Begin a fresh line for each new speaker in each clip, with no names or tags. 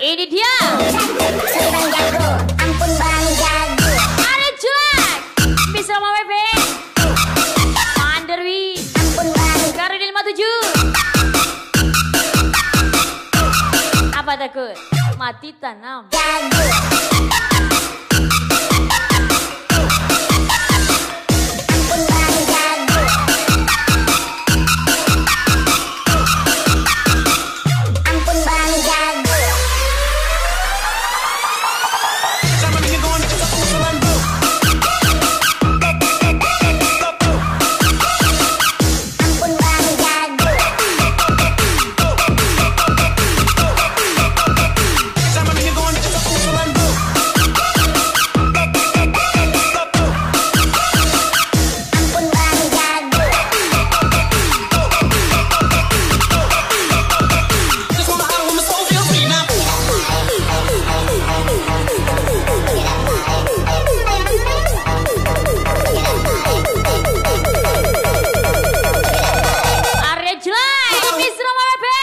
Ini dia.
Bang Jago, ampun Bang Jago.
Ada jelek. Bisa sama Bebe. Manderwi.
Ampun Bang.
Karena 57. Apa takut? Mati tanam.
Jago. Ampun Bang Jago. Ampun Bang Jago. Ampun Bang Jago. Ampun Bang Jago.
Arya jelek. Bisa sama Bebe.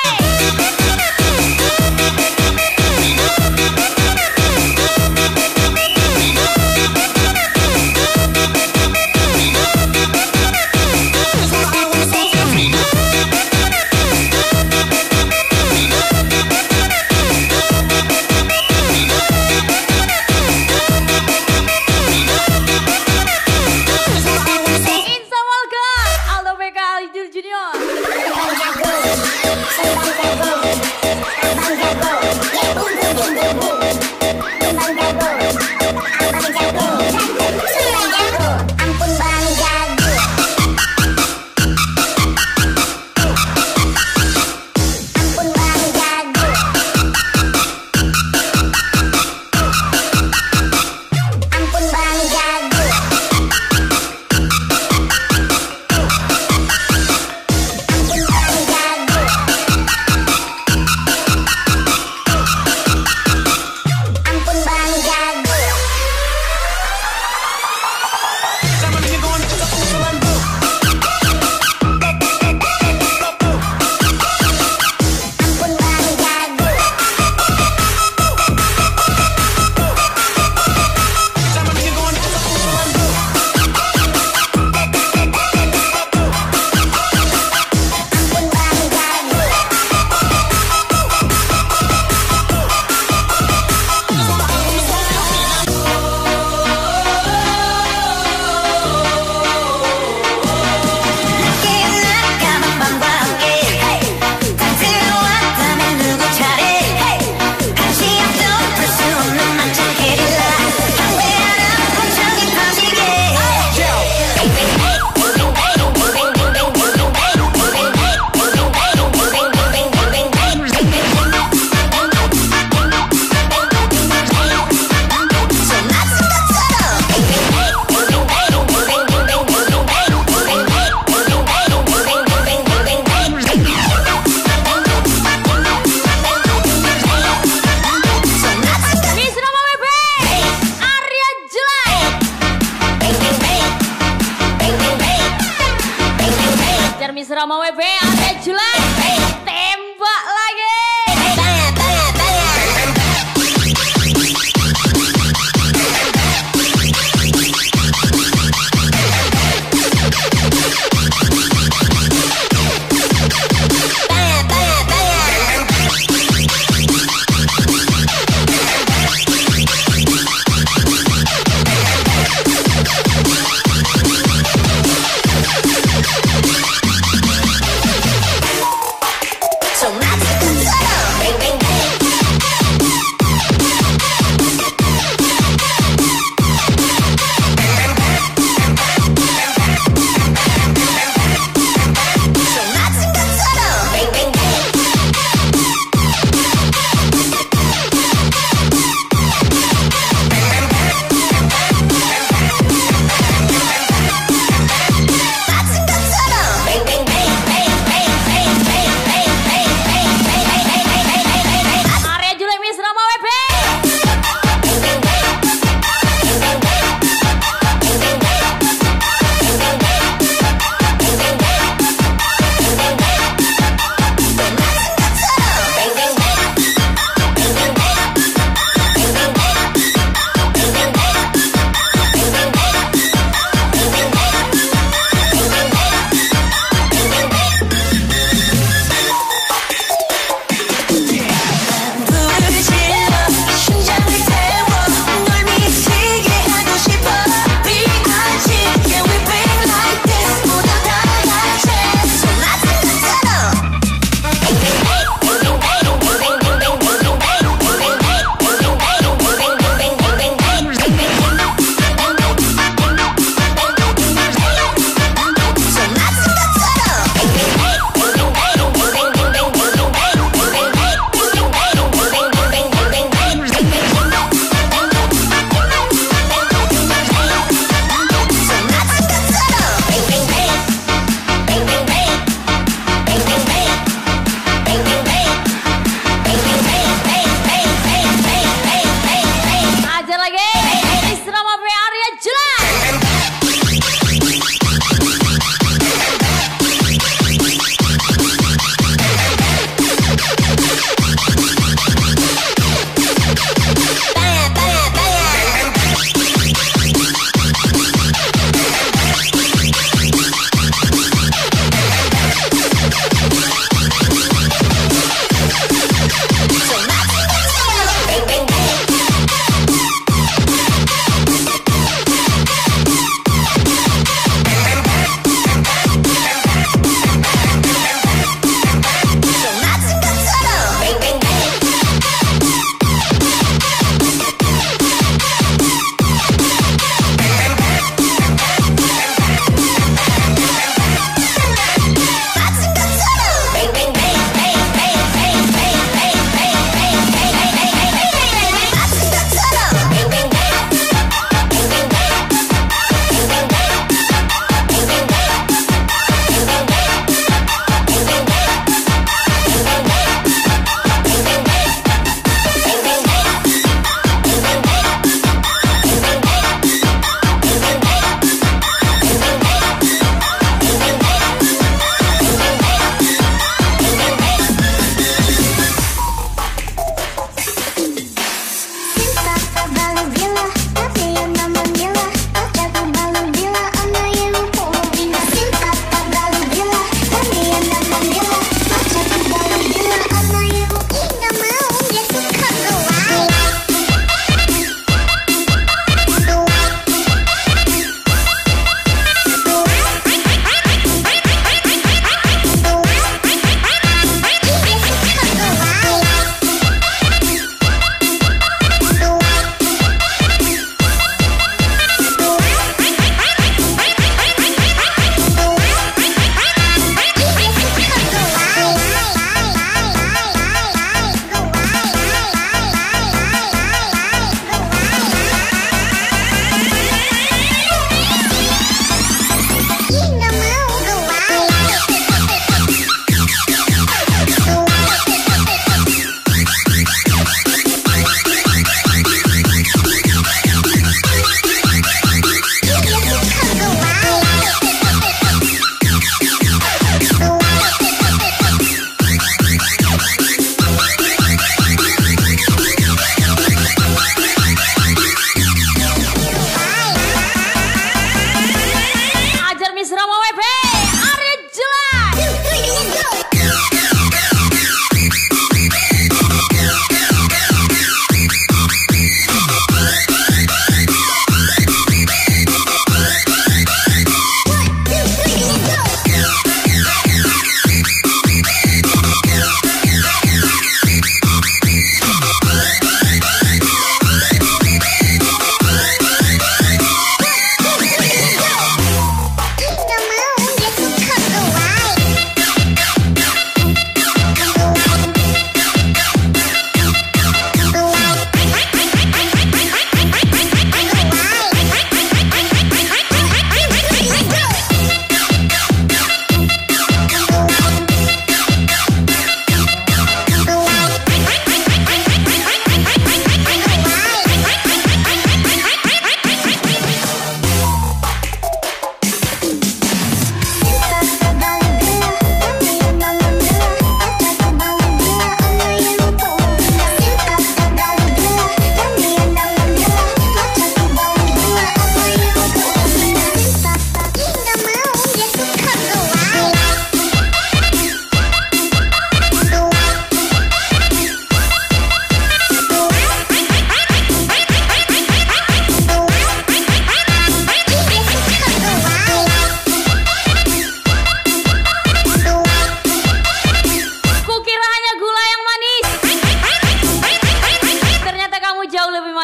Insa Walga. Aldo BK Alijul Junior.
Bang Jago. Bang Jago. Abang Jago. Ya bum bum bum bum bum. Bang Jago. Abang Jago. Bang Jago. Ampun Bang Jago. Ampun Bang Jago. Ampun Bang Jago. Ampun Bang Jago. Ampun Bang Jago. Ampun Bang Jago. Ampun Bang Jago.
Bisa sama Bebe. Arya jelek. Jar Misra sama Bebe. Arya jelek. Tembak lagi.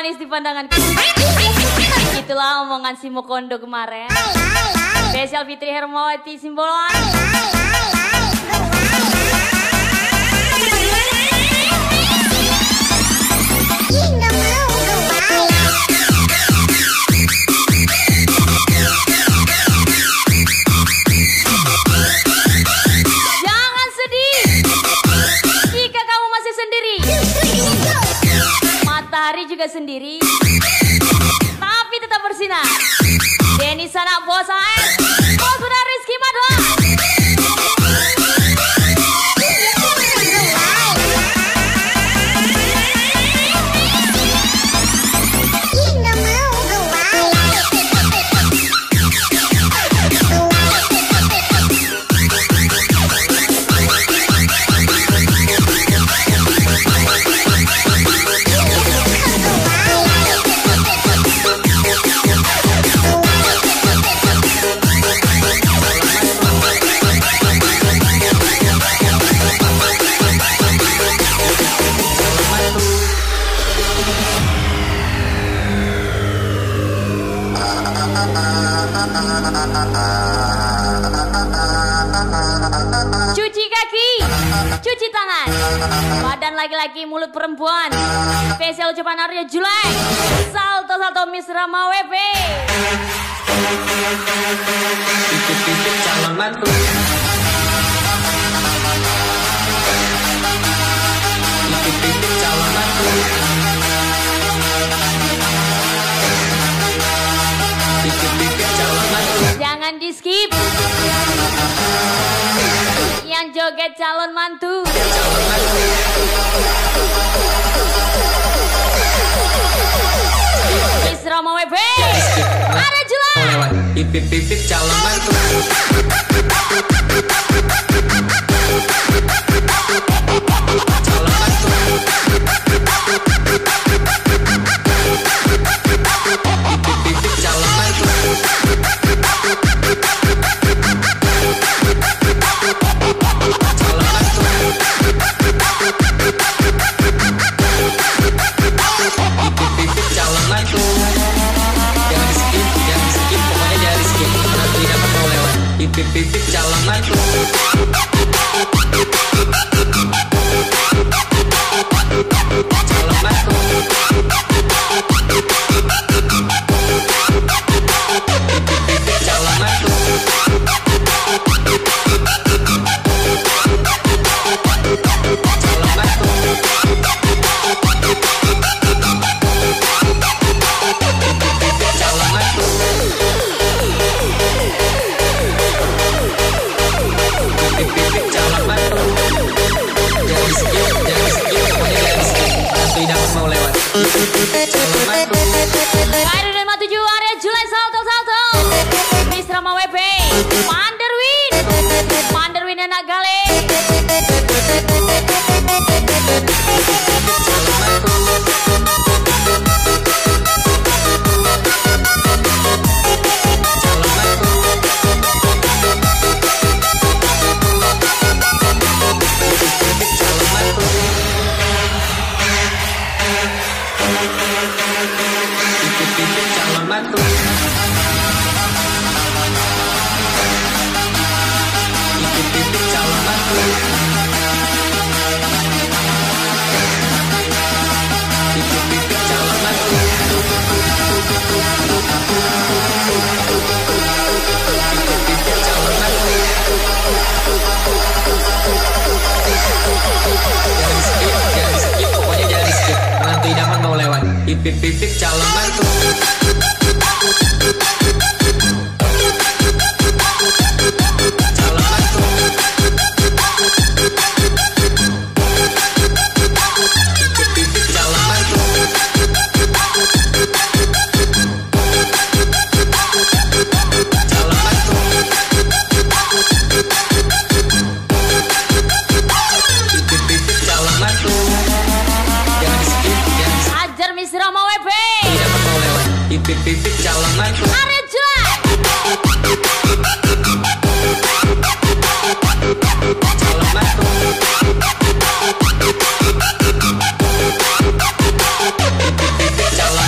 manis di pandanganku. Itulah omongan si Mokondo kemarin. Spesial Fitri Hermawati Simbolon. Jangan sedih jika kamu masih sendiri. Matahari juga sendiri, tapi tetap bersinar. Denny Sanak Bos AS, Bos Bunda Rizky Madwa. Cuci kaki, cuci tangan, badan laki-laki, mulut perempuan. Spesial ucapan Arya Julai, salto-salto Miss Rama WP.
Titip-titip calon mantu. Titip-titip calon mantu. Titip-titip calon mantu.
Jangan di skip. Yang joget calon mantu.
Calon mantu.
Miss Rama WP, Arya Julai.
Lewat titip-titip calon mantu. Calon mantu. Titip-titip calon mantu. Calon mantu. Titip-titip calon mantu. Jangan di skip, pokoknya jangan di skip. Nanti dapat mau lewat. Titip-titip calon mantu. Calon mantu. Titip-titip calon mantu. Calon mantu. Titip-titip calon mantu. Titip-titip calon mantu. Jangan di skip, pokoknya jangan di skip. Nanti dapat mau lewat. Titip-titip calon mantu.
Kairu dan Matuju Arya Julai salto-salto. Miss Rama WP, Manderwin dan Nagale.
Calon mantu. Calon mantu. Titip-titip calon mantu. Titip-titip calon mantu. Titip-titip calon mantu. Titip-titip calon mantu. Titip-titip calon mantu. Jangan di skip, pokoknya jangan di skip. Nanti dapat mau lewat. Titip-titip calon mantu. Calon mantu. Titip-titip calon mantu. Calon mantu. Titip-titip calon mantu. Jangan di skip,
Ajar Miss Rama WP,
dapat mau lewat. Titip-titip calon mantu.
Arya Julai.
Calon mantu. Titip-titip calon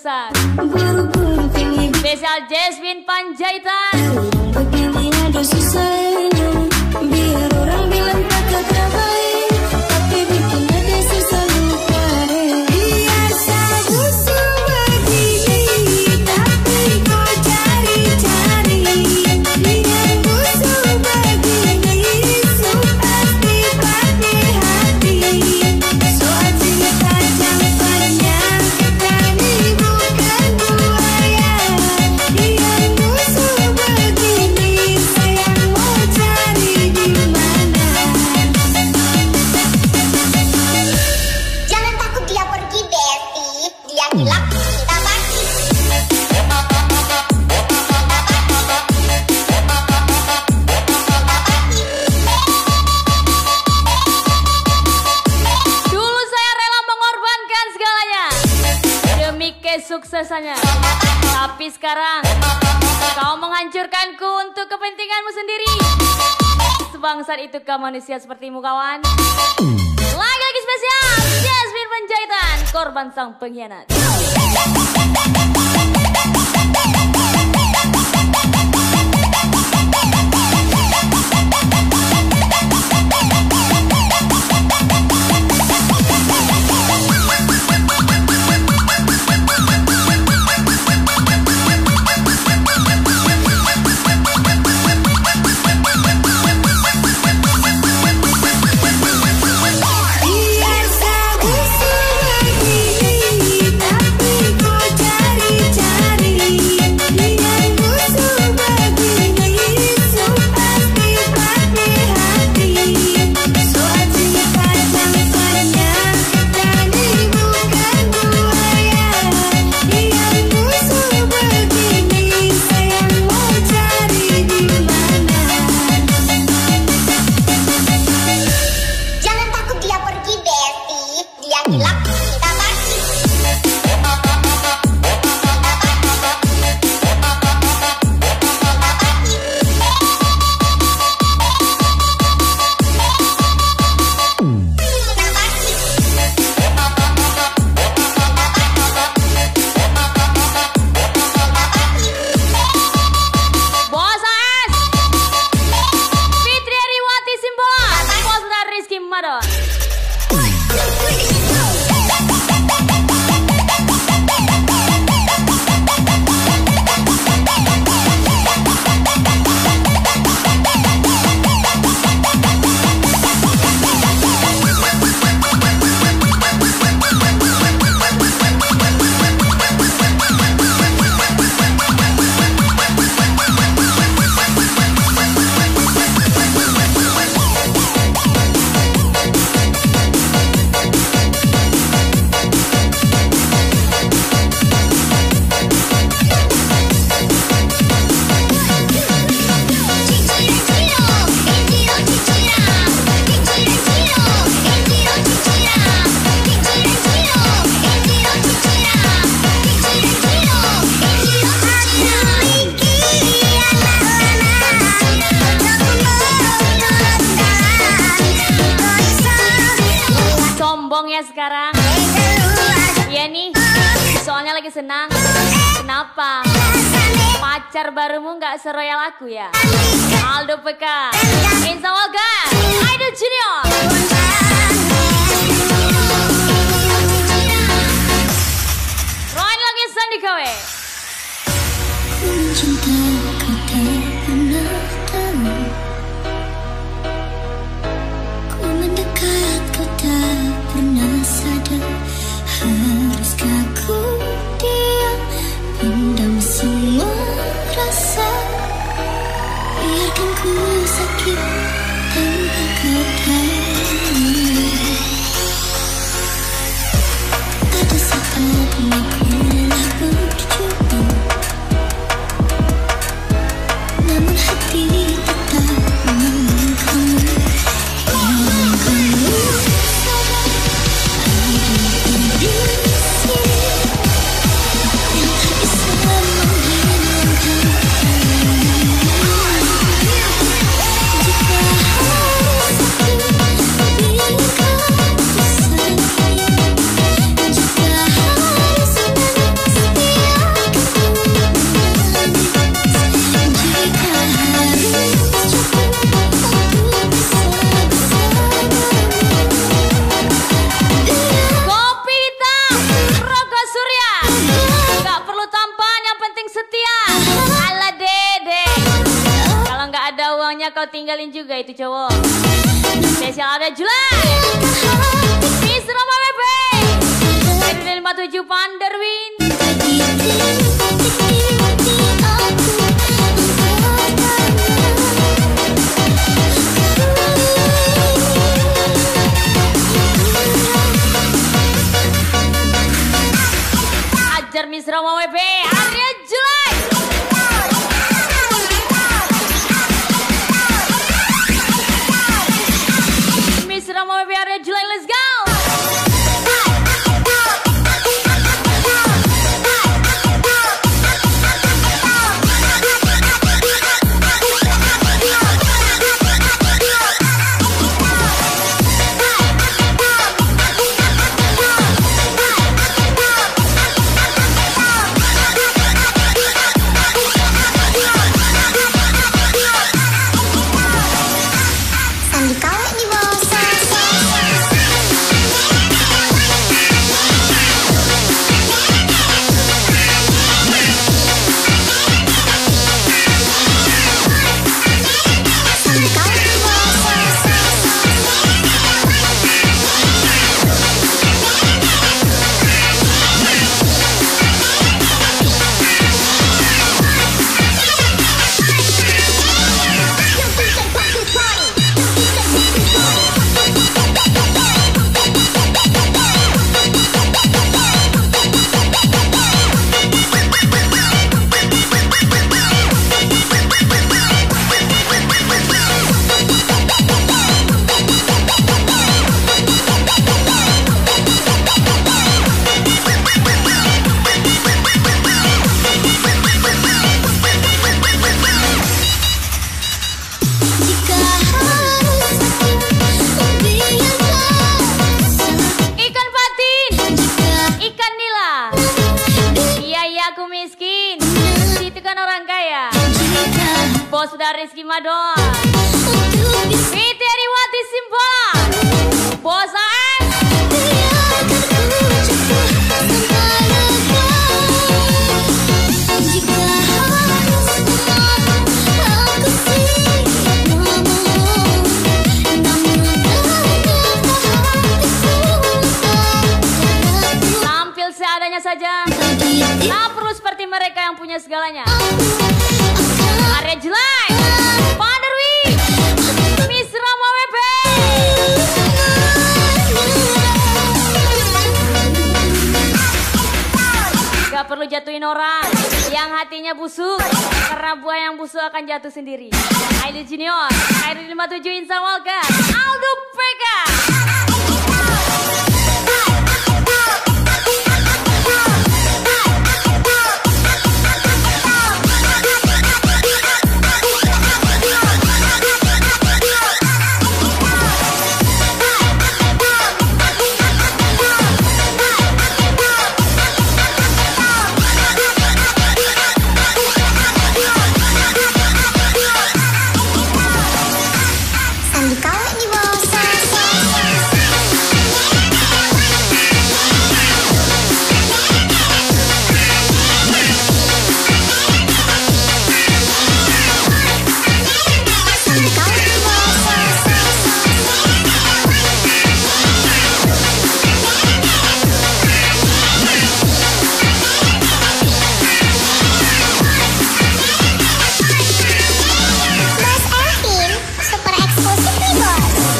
besar. Spesial Jasmine Panjaitan.
Begini ada susahnya, biar orang bilang tak terbaik, tapi bikin ada susah lupa. Biasa busuk begini, tapi kau cari-cari. Biar busuk begini, so pasti pakai hati. Soal cinta campurnya, kami bukan buaya. Biar busuk begini, sayang mau cari di mana?
Jangan takut dia pergi, Betty. Dia hilang, kita pasti.
Dulu saya rela mengorbankan segalanya demi kesuksesannya. Tapi sekarang kau menghancurkanku untuk kepentinganmu sendiri. Sebangsat itu kau manusia sepertimu, kawan. Lagi-lagi spesial Jasmine Panjaitan, korban sang pengkhianat.
Biasa busuk begini, tapi kau cari-cari. Biar busuk begini, so pasti pakai hati. Soal cinta campurnya, kami bukan buaya. Biar busuk begini, sayang mau cari di mana?
Jangan takut dia pergi, Betty. Dia hilang, kita pasti.
Bos AS Fitri Ariwati Simbolan, Bos dan Rizky Madon. Sombong ya sekarang. Iya nih, soalnya lagi senang. Kenapa? Pacar barumu nggak seroyal aku ya? Aldo PK, Insya Allah gak? Idol Junior. Roy lagi Sandi Kowe.
Cinta kau tak pernah tahu. Ku mendekat kau tak pernah sadar. Haruskah ku diam, pendam semua rasa? Biarkan ku sakit tanpa kau tahu. Ada saatnya ku lelah berjuang, namun hati tetap mengkamu. Yang kamu sadar, ada di sini yang tak bisa menghilangkan. Jika harus aku
tinggalin juga itu cowok. Spesial ada Julai, Miss Roma WP, dari 57 Panderwin. Ajar Miss Roma WP, Arya Julai. Miss Roma WP, Arya Julai, let's go. Bos dari Rizky Madon, Fiti Ariwati Simpolan, Bos AM, tampil seadanya saja, tak perlu seperti mereka yang punya segalanya. Arya Julai, Panderwi, Miss Rama WP. Gak perlu jatuhin orang yang hatinya busuk, karena buah yang busuk akan jatuh sendiri. Aidil Junior, Aidil 57 Insan Walker, Aldo Peka.
Mas Elvin, super eksklusif nih bos.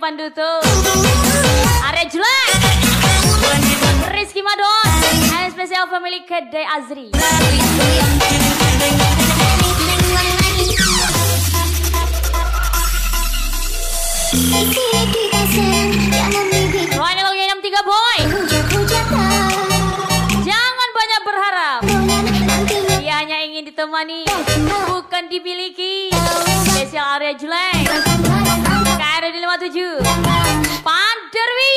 Panduto, Arya Julek, Rizky Madon, and special family Kedai Azri. Roy lagi 63 boy. Jangan banyak berharap. Dia hanya ingin ditemani, bukan dimiliki. Spesial Arya Julek, KRD 57, Panderwi.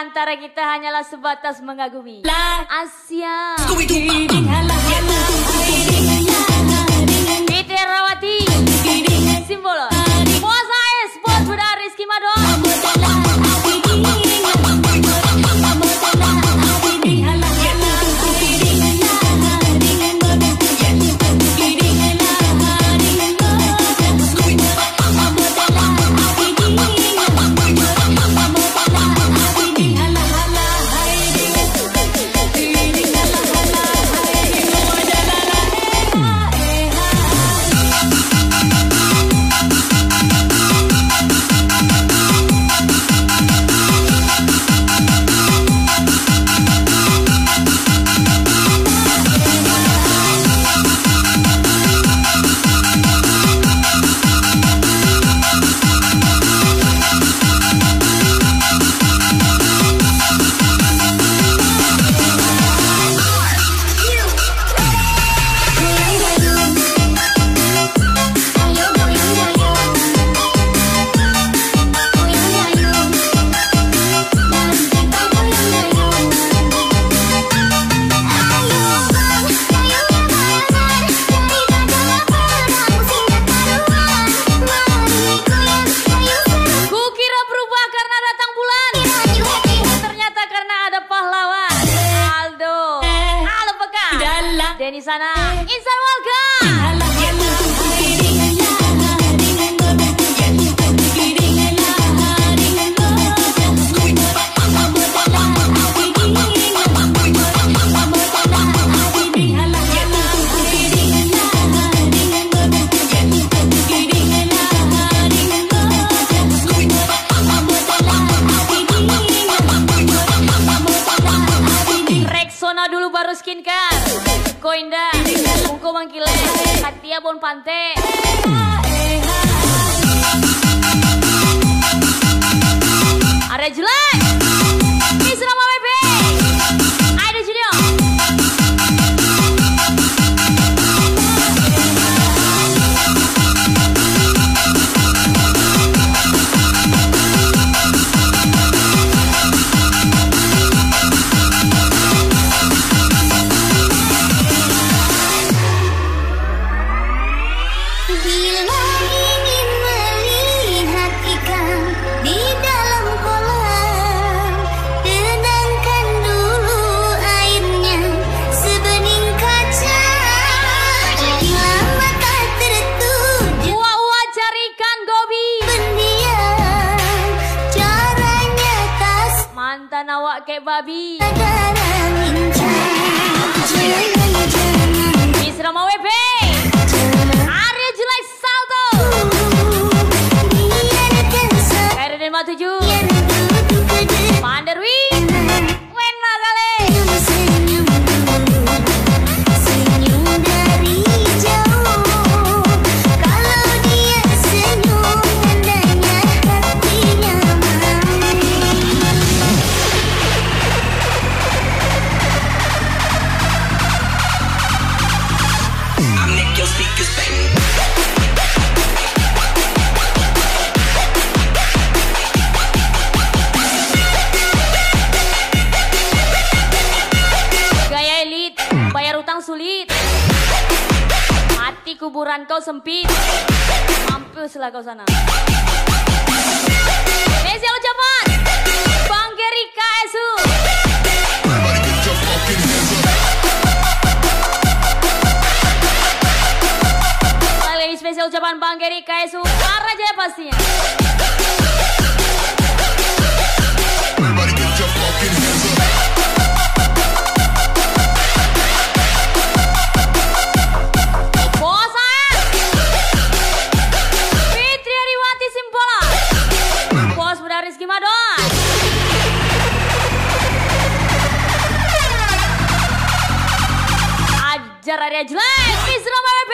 Antara kita hanyalah sebatas mengagumi. Asia Fitri Rawati, Simbolo Puasa Es, Puas Buddha Rizky Madon. Di sana, Insan Warga. Rexona dulu baru skincare. Koinda, Ungko Mangkile, Katia Bon Pante. Arya Julek, Miss Rama WB, Aida Junior. Awak kayak babi. Miss Rama WB, Arya Julek Salto, KRD 57, Panderwi, Wena kali.
Senyum dari jauh, kalau dia senyum tandanya hatinya
Nanti kuburan kau sempit. Mampuslah kau sana. Spesial ucapan Bang Geri KSU. Kali spesial ucapan Bang Geri KSU Para Jaya pastinya. Bos saya Fitri Ariwati Simpola. Bos Muda Rizky Madoa. Ajar Arya Jelek Isra BBB.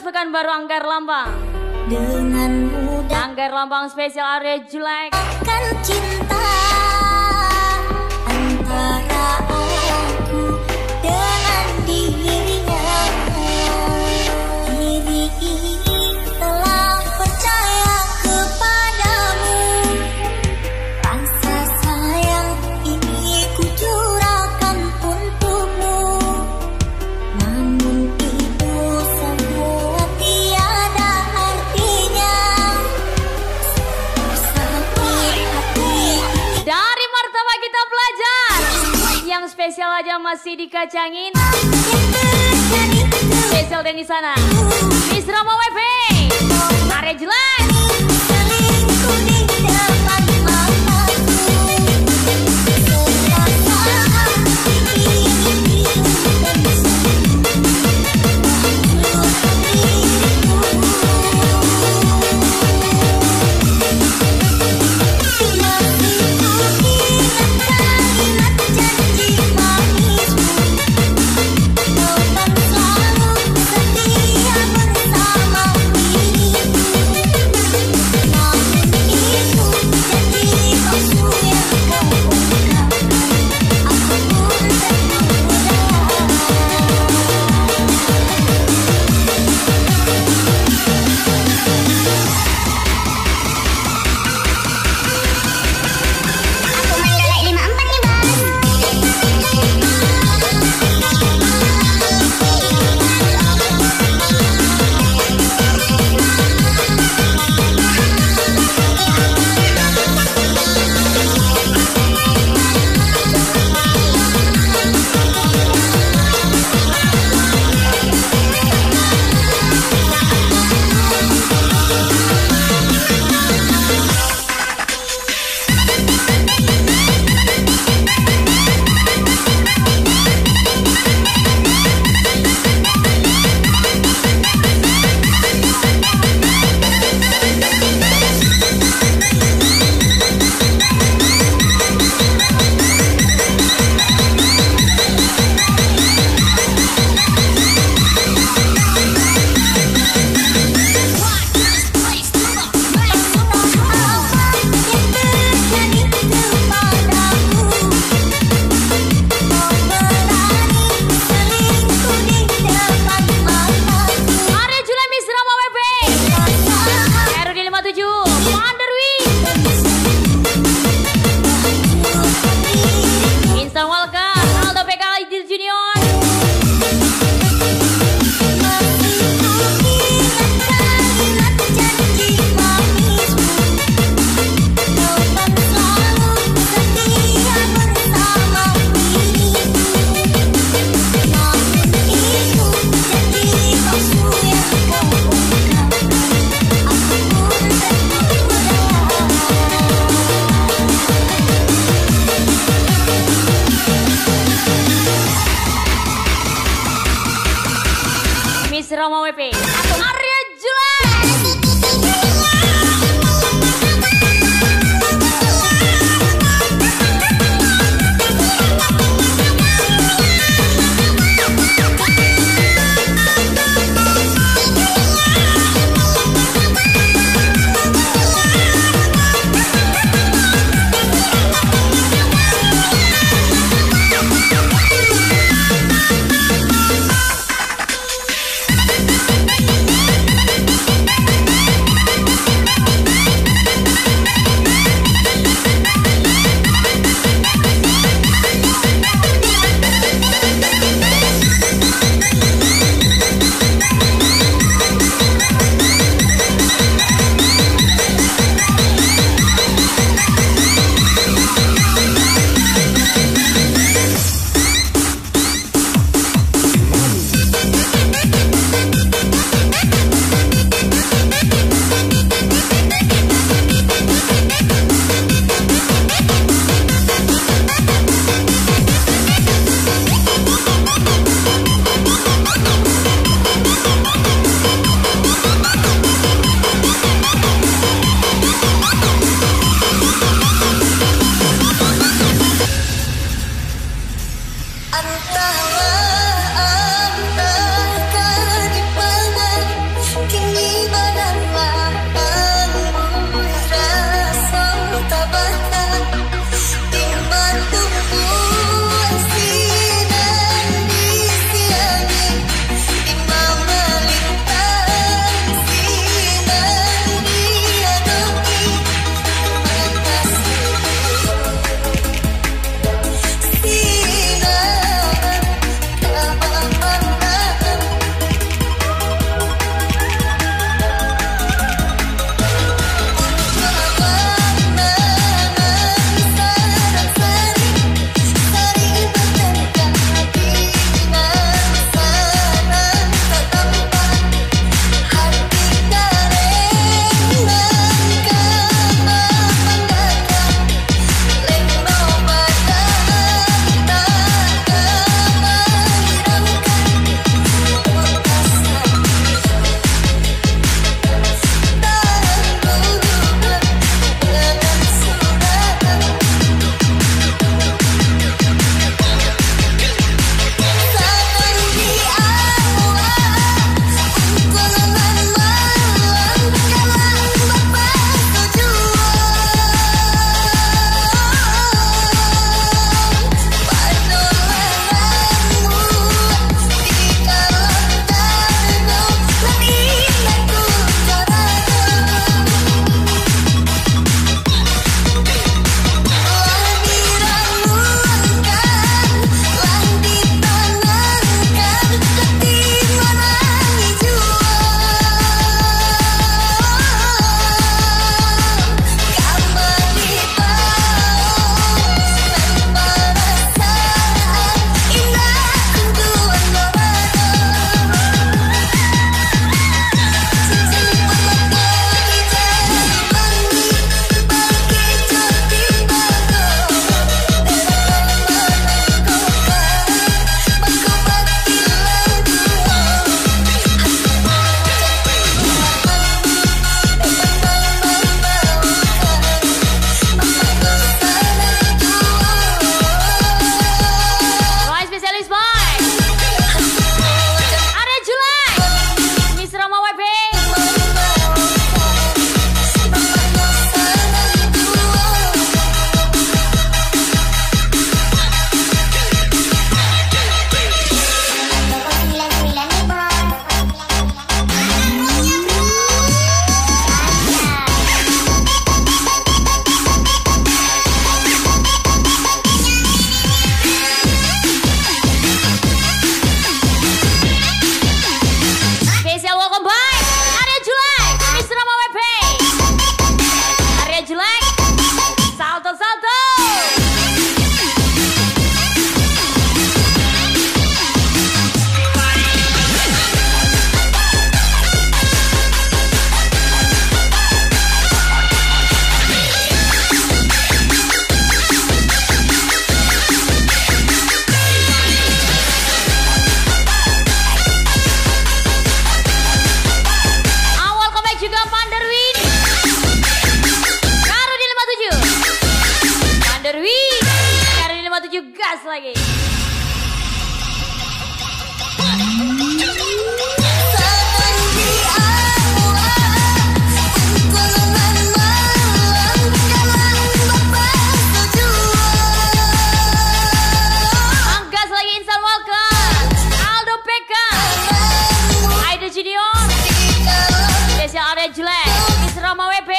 Polres Pekanbaru Anggar Lambang.
Dengan mudah
Anggar Lambang spesial area jelek.
kan cinta antara aku dengan dirinya. Diri ini telah percaya kepadamu. Rasa sayang ini ku curahkan untukmu. Namun itu semua tiada artinya. Sakit hati
Dari martabak kita belajar. Yang spesial aja masih dikacangin. Spesial dari sana. Miss Rama WP. Area jelek.
selingkuh di depan mataku. Rasa hati ini
Area jelek Miss Rama WP. RUD 57. Panderwi. Instant welcome. Aldo PK Idil Junior. Miss Rama WP. Area jelek. respect. Arya Julai, Miss Rama WB. Spesial welcome back Arya Julai, Miss Rama WP. Arya Julai, salto salto. Awal comeback juga Panderwin. Karo di 57. Panderwin, Karo di 57 gas lagi. Anggas lagi Insan Welcome. Aldo PK, Aida Junior. Spesial Arya Julai, Miss Rama WP.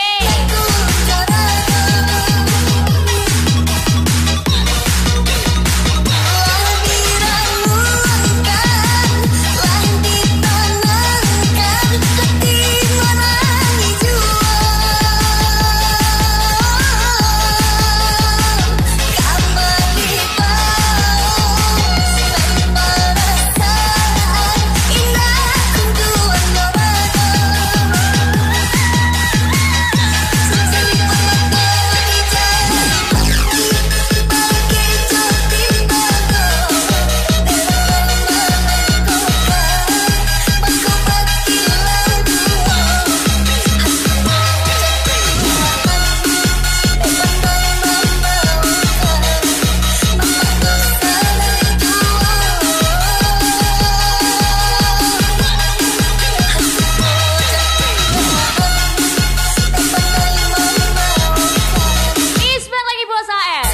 Ismet lagi bos AR.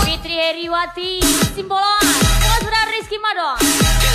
Fitri Heriwati, Simbolon, Mas Rizky Madong.